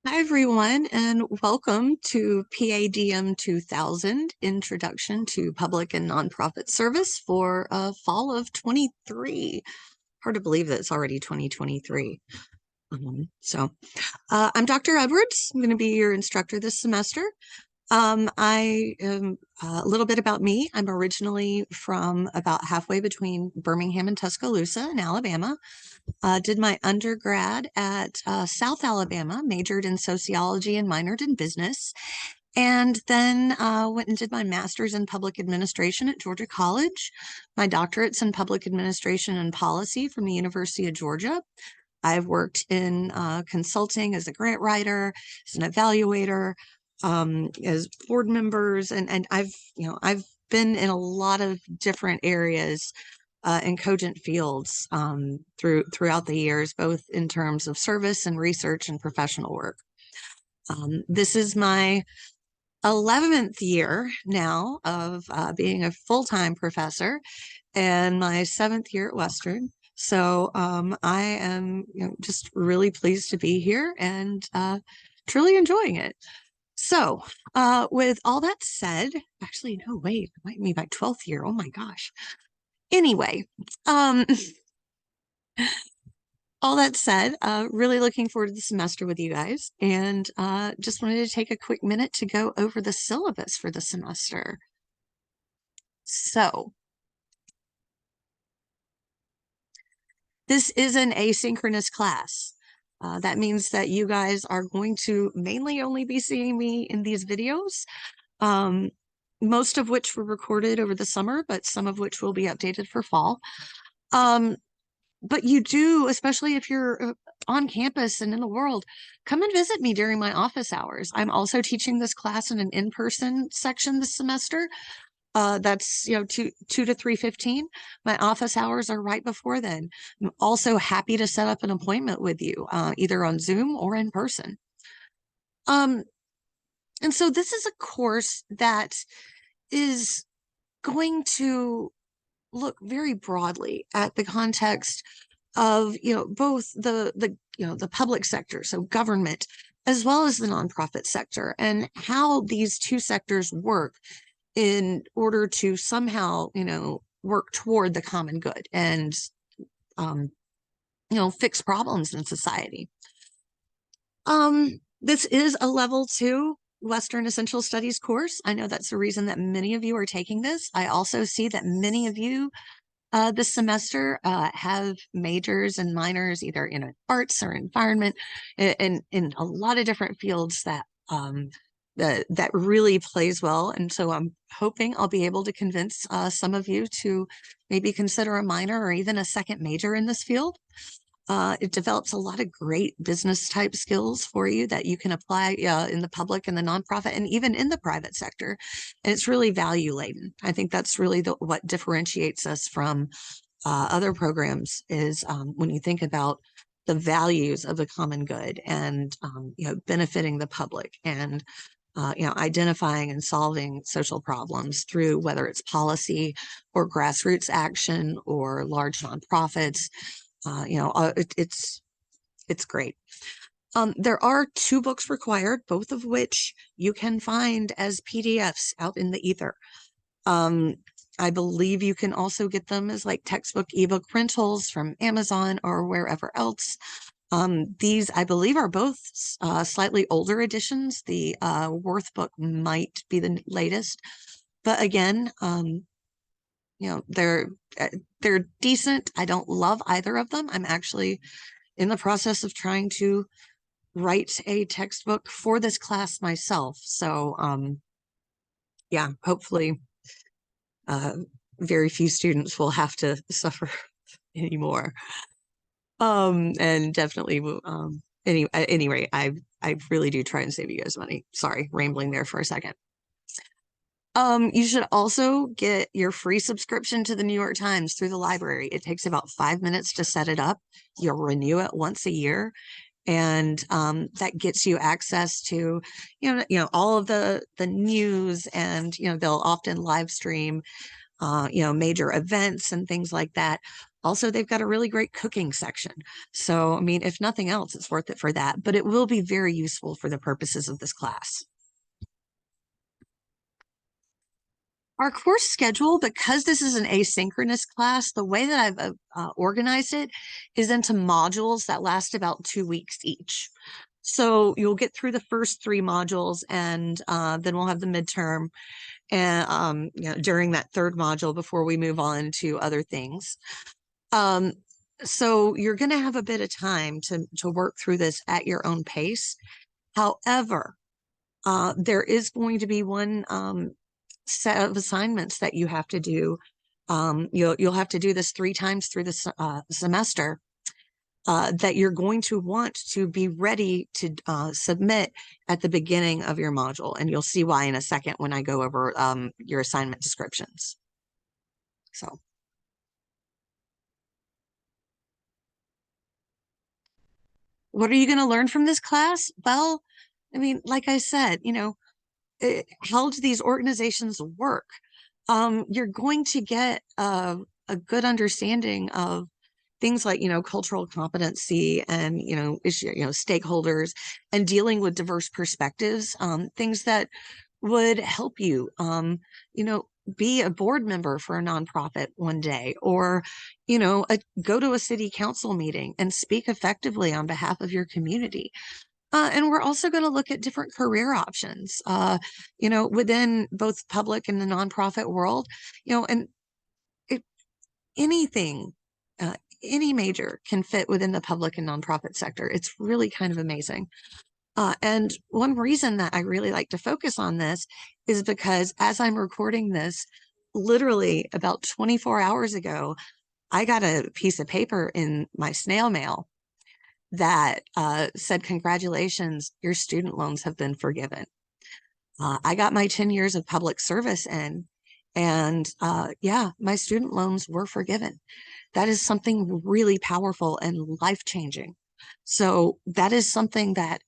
Hi, everyone, and welcome to PADM 2000, Introduction to Public and Nonprofit Service for fall of 23. Hard to believe that it's already 2023. I'm Dr. Edwards. I'm going to be your instructor this semester. I am a little bit about me. I'm originally from about halfway between Birmingham and Tuscaloosa in Alabama. Did my undergrad at South Alabama, majored in sociology and minored in business, and then went and did my master's in public administration at Georgia College. My doctorate's in public administration and policy from the University of Georgia. I've worked in consulting as a grant writer, as an evaluator, as board members, and I've been in a lot of different areas in cogent fields throughout the years, both in terms of service and research and professional work. This is my 11th year now of being a full-time professor and my 7th year at Western. So I am just really pleased to be here and truly enjoying it. So with all that said, actually, no, wait, it might be my 12th year. Oh my gosh. Anyway, all that said, really looking forward to the semester with you guys, and just wanted to take a quick minute to go over the syllabus for the semester. So this is an asynchronous class. That means that you guys are going to mainly only be seeing me in these videos, most of which were recorded over the summer, but some of which will be updated for fall. But you do, especially if you're on campus and in the world, come and visit me during my office hours. I'm also teaching this class in an in-person section this semester. That's 2 to 3:15. My office hours are right before then. I'm also happy to set up an appointment with you, either on Zoom or in person. And so this is a course that is going to look very broadly at the context of both the public sector, so government, as well as the nonprofit sector, and how these two sectors work in order to somehow work toward the common good and fix problems in society. This is a level 2 Western Essential Studies course. I know that's the reason that many of you are taking this. I also see that many of you this semester have majors and minors either in arts or environment, and in a lot of different fields that that really plays well. And so I'm hoping I'll be able to convince some of you to maybe consider a minor or even a second major in this field. It develops a lot of great business type skills for you that you can apply in the public and the nonprofit and even in the private sector. And it's really value laden. I think that's really what differentiates us from other programs is when you think about the values of the common good and benefiting the public and identifying and solving social problems through whether it's policy or grassroots action or large nonprofits. It's great. There are 2 books required, both of which you can find as PDFs out in the ether. I believe you can also get them as like textbook ebook rentals from Amazon or wherever else. These, I believe, are both slightly older editions. The Worth book might be the latest, but again, they're decent. I don't love either of them. I'm actually in the process of trying to write a textbook for this class myself. So yeah, hopefully very few students will have to suffer anymore. And definitely anyway, I really do try and save you guys money. Sorry, rambling there for a second. You should also get your free subscription to the New York Times through the library. It takes about 5 minutes to set it up. You'll renew it once a year, and that gets you access to all of the news, and they'll often live stream major events and things like that. Also, they've got a really great cooking section. So, I mean, if nothing else, it's worth it for that, but it will be very useful for the purposes of this class. Our course schedule, because this is an asynchronous class, the way that I've organized it is into modules that last about 2 weeks each. So you'll get through the first 3 modules, and then we'll have the midterm and during that third module before we move on to other things. So you're going to have a bit of time to work through this at your own pace. However, there is going to be one set of assignments that you have to do. You'll have to do this 3 times through the semester. That you're going to want to be ready to submit at the beginning of your module. And you'll see why in a second when I go over your assignment descriptions. So, what are you going to learn from this class? Well, I mean, like I said, how do these organizations work? You're going to get a good understanding of things like, cultural competency and, stakeholders and dealing with diverse perspectives, things that would help you, be a board member for a nonprofit one day, or, go to a city council meeting and speak effectively on behalf of your community. And we're also going to look at different career options, within both public and the nonprofit world, and it, anything, uh, any major can fit within the public and nonprofit sector. It's really kind of amazing. And one reason that I really like to focus on this is because as I'm recording this, literally about 24 hours ago, I got a piece of paper in my snail mail that said, "Congratulations, your student loans have been forgiven." I got my 10 years of public service in, and yeah, my student loans were forgiven. That is something really powerful and life-changing. So that is something that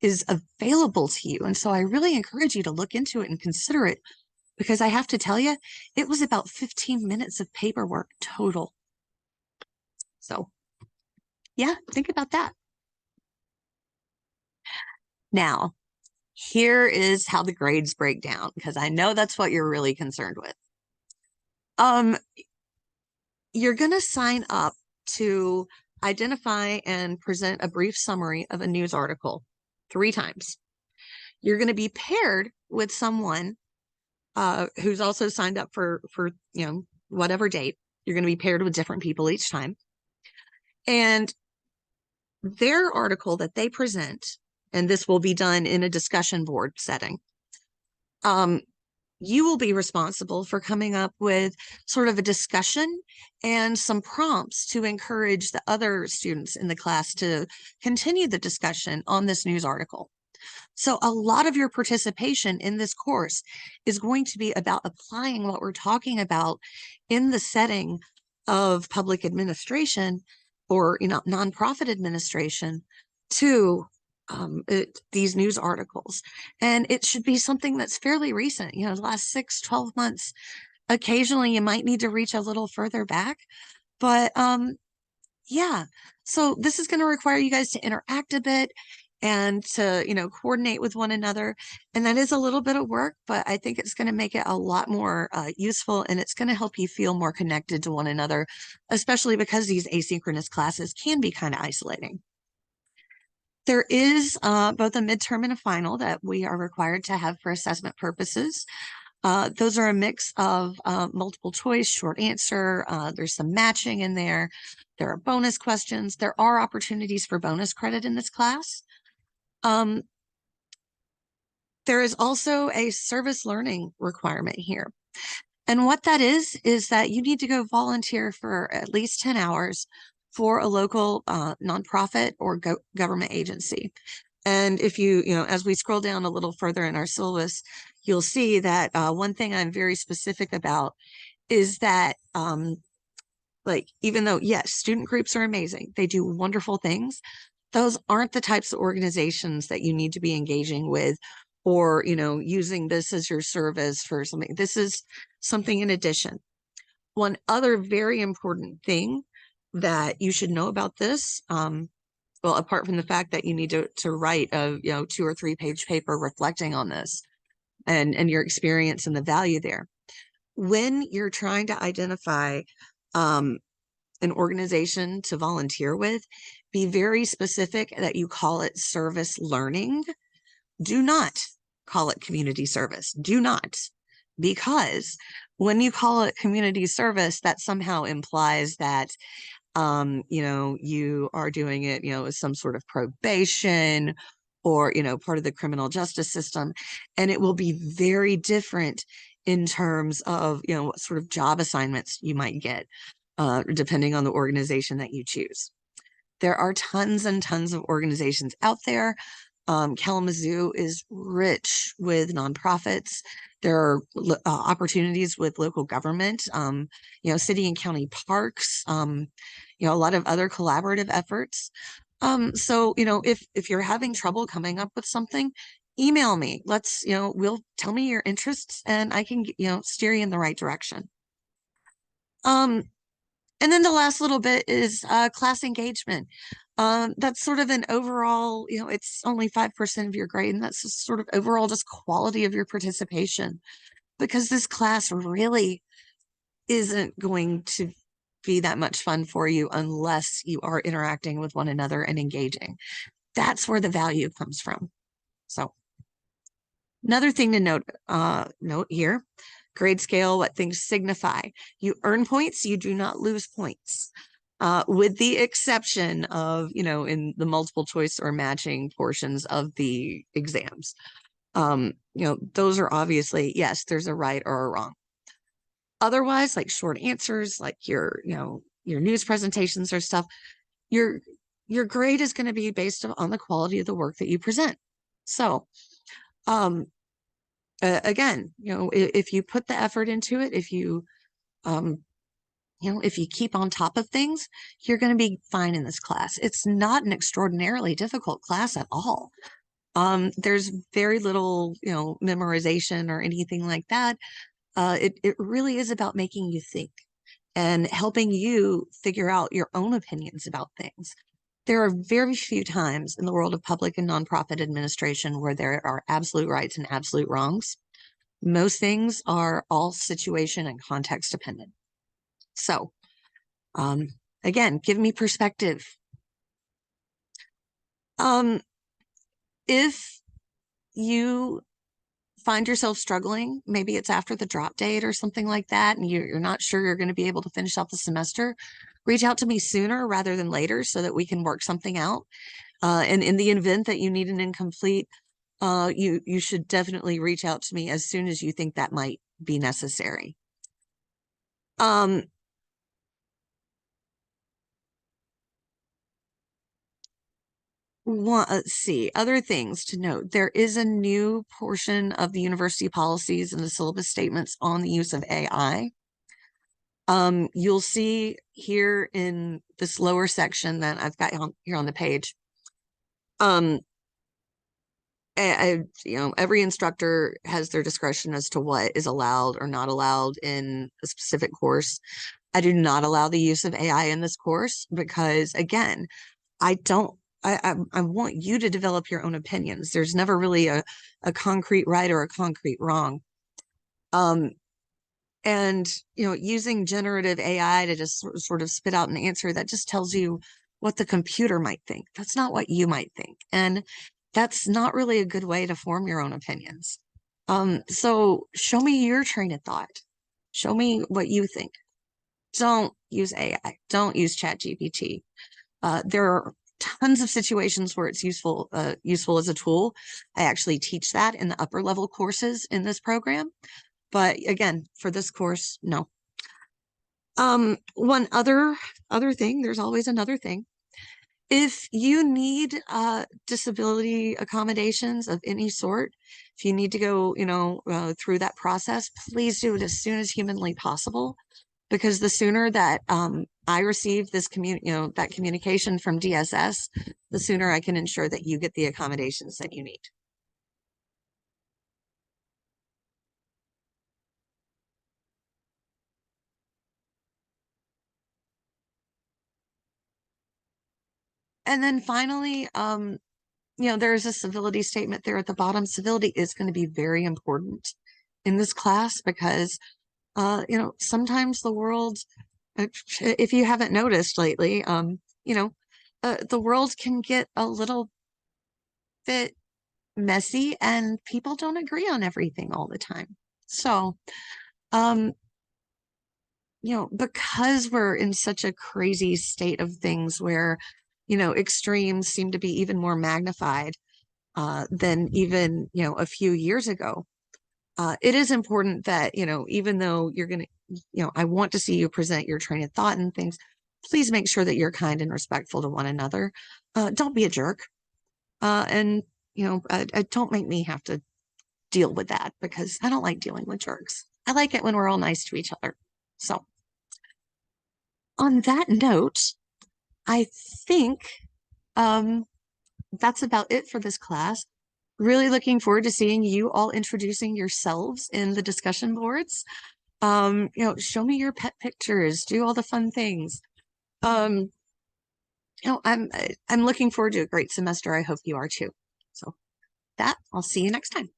is available to you. And so I really encourage you to look into it and consider it, because I have to tell you, it was about 15 minutes of paperwork total. So yeah, think about that. Now, here is how the grades break down, because I know that's what you're really concerned with. Um, you're going to sign up to identify and present a brief summary of a news article 3 times. You're going to be paired with someone who's also signed up for whatever date. You're going to be paired with different people each time. And their article that they present, and this will be done in a discussion board setting, you will be responsible for coming up with sort of a discussion and some prompts to encourage the other students in the class to continue the discussion on this news article. So a lot of your participation in this course is going to be about applying what we're talking about in the setting of public administration or nonprofit administration to these news articles. And it should be something that's fairly recent, the last 6-12 months. Occasionally you might need to reach a little further back, but yeah. So this is going to require you guys to interact a bit and to, coordinate with one another. And that is a little bit of work, but I think it's going to make it a lot more useful, and it's going to help you feel more connected to one another, especially because these asynchronous classes can be kind of isolating. There is both a midterm and a final that we are required to have for assessment purposes. Those are a mix of multiple choice, short answer. There's some matching in there. There are bonus questions. There are opportunities for bonus credit in this class. There is also a service learning requirement here. And what that is that you need to go volunteer for at least 10 hours for a local nonprofit or government agency. And if as we scroll down a little further in our syllabus, you'll see that one thing I'm very specific about is that, even though, yes, student groups are amazing, they do wonderful things, those aren't the types of organizations that you need to be engaging with or, using this as your service for something. This is something in addition. One other very important thing that you should know about this, well, apart from the fact that you need to write a 2 or 3 page paper reflecting on this and your experience and the value there. When you're trying to identify um, an organization to volunteer with, be very specific that you call it service learning. Do not call it community service. Do not, because when you call it community service, that somehow implies that you are doing it, as some sort of probation or, part of the criminal justice system. And it will be very different in terms of, what sort of job assignments you might get, depending on the organization that you choose. There are tons and tons of organizations out there. Kalamazoo is rich with nonprofits. There are opportunities with local government, city and county parks, a lot of other collaborative efforts. So, if you're having trouble coming up with something, email me. We'll tell me your interests and I can, steer you in the right direction. Um, and then the last little bit is class engagement. That's sort of an overall, it's only 5% of your grade, and that's just sort of overall just quality of your participation, because this class really isn't going to be that much fun for you unless you are interacting with one another and engaging. That's where the value comes from. So another thing to note here, grade scale, what things signify. You earn points, you do not lose points. With the exception of, in the multiple choice or matching portions of the exams. Those are obviously, yes, there's a right or a wrong. Otherwise, like short answers, like your news presentations or stuff, your grade is going to be based on the quality of the work that you present. So, again, if you put the effort into it, if you keep on top of things, you're going to be fine in this class. It's not an extraordinarily difficult class at all. There's very little, memorization or anything like that. It really is about making you think and helping you figure out your own opinions about things. There are very few times in the world of public and nonprofit administration where there are absolute rights and absolute wrongs. Most things are all situation and context dependent. So, again, give me perspective. If you find yourself struggling, maybe it's after the drop date or something like that, and you're not sure you're going to be able to finish out the semester, reach out to me sooner rather than later so that we can work something out. And in the event that you need an incomplete, you should definitely reach out to me as soon as you think that might be necessary. Let's see, other things to note. There is a new portion of the university policies and the syllabus statements on the use of AI. You'll see here in this lower section that I've got here on the page. Every instructor has their discretion as to what is allowed or not allowed in a specific course. I do not allow the use of AI in this course because, again, I want you to develop your own opinions. There's never really a concrete right or a concrete wrong. And, using generative AI to just sort of spit out an answer that just tells you what the computer might think. That's not what you might think. And that's not really a good way to form your own opinions. So show me your train of thought. Show me what you think. Don't use AI. Don't use ChatGPT. There are tons of situations where it's useful as a tool. I actually teach that in the upper level courses in this program. But again, for this course, no. One other thing, there's always another thing. If you need disability accommodations of any sort, if you need to go, through that process, please do it as soon as humanly possible, because the sooner that I receive this that communication from DSS, the sooner I can ensure that you get the accommodations that you need. And then finally, there's a civility statement there at the bottom. Civility is going to be very important in this class because, sometimes the world, if you haven't noticed lately, the world can get a little bit messy and people don't agree on everything all the time. So, um, because we're in such a crazy state of things where, extremes seem to be even more magnified than even, a few years ago. It is important that, even though you're going to, I want to see you present your train of thought and things, please make sure that you're kind and respectful to one another. Don't be a jerk. And, don't make me have to deal with that because I don't like dealing with jerks. I like it when we're all nice to each other. So, on that note, I think um, that's about it for this class. Really looking forward to seeing you all introducing yourselves in the discussion boards. Show me your pet pictures, do all the fun things. Um, I'm looking forward to a great semester. I hope you are too. So that I'll see you next time.